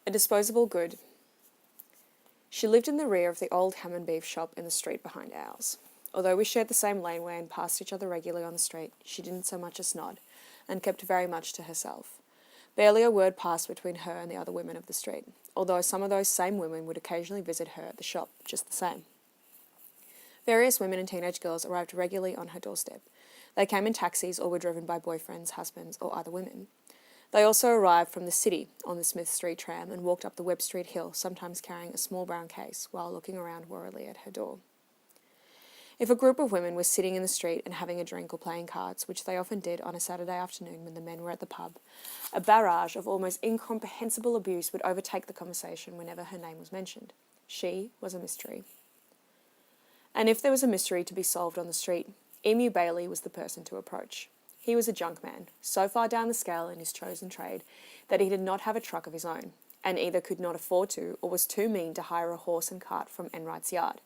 A disposable good. She lived in the rear of the old ham and beef shop in the street behind ours. Although we shared the same laneway and passed each other regularly on the street, she didn't so much as nod, and kept very much to herself. Barely a word passed between her and the other women of the street, although some of those same women would occasionally visit her at the shop just the same. Various women and teenage girls arrived regularly on her doorstep. They came in taxis or were driven by boyfriends, husbands, or other women. They also arrived from the city on the Smith Street tram and walked up the Webb Street hill, sometimes carrying a small brown case while looking around worriedly at her door. If a group of women were sitting in the street and having a drink or playing cards, which they often did on a Saturday afternoon when the men were at the pub, a barrage of almost incomprehensible abuse would overtake the conversation whenever her name was mentioned. She was a mystery. And if there was a mystery to be solved on the street, Emu Bailey was the person to approach. He was a junk man, so far down the scale in his chosen trade that he did not have a truck of his own, and either could not afford to or was too mean to hire a horse and cart from Enright's yard.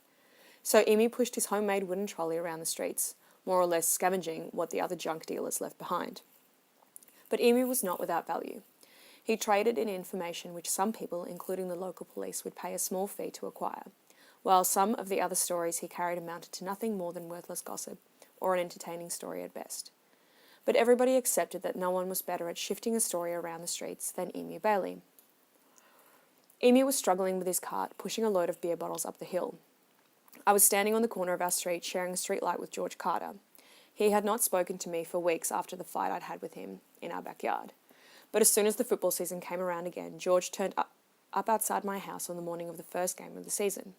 So Emu pushed his homemade wooden trolley around the streets, more or less scavenging what the other junk dealers left behind. But Emu was not without value. He traded in information which some people, including the local police, would pay a small fee to acquire, while some of the other stories he carried amounted to nothing more than worthless gossip, or an entertaining story at best. But everybody accepted that no one was better at shifting a story around the streets than Emu Bailey. Emu was struggling with his cart, pushing a load of beer bottles up the hill. I was standing on the corner of our street, sharing a street light with George Carter. He had not spoken to me for weeks after the fight I'd had with him in our backyard. But as soon as the football season came around again, George turned up outside my house on the morning of the first game of the season.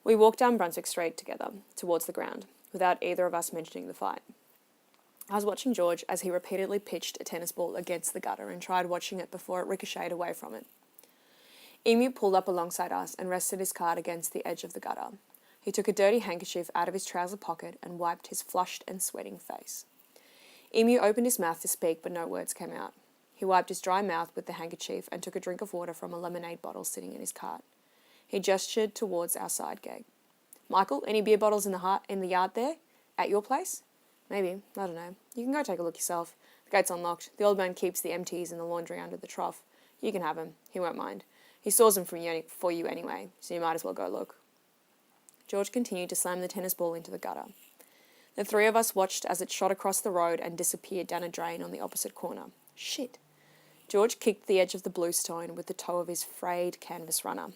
We walked down Brunswick Street together, towards the ground, without either of us mentioning the fight. I was watching George as he repeatedly pitched a tennis ball against the gutter and tried watching it before it ricocheted away from it. Emu pulled up alongside us and rested his cart against the edge of the gutter. He took a dirty handkerchief out of his trouser pocket and wiped his flushed and sweating face. Emu opened his mouth to speak, but no words came out. He wiped his dry mouth with the handkerchief and took a drink of water from a lemonade bottle sitting in his cart. He gestured towards our side gate. "Michael, any beer bottles in the yard there? At your place?" "Maybe. I don't know. You can go take a look yourself. The gate's unlocked. The old man keeps the empties in the laundry under the trough. You can have 'em. He won't mind. He stores them for you anyway, so you might as well go look." George continued to slam the tennis ball into the gutter. The three of us watched as it shot across the road and disappeared down a drain on the opposite corner. Shit. George kicked the edge of the blue stone with the toe of his frayed canvas runner.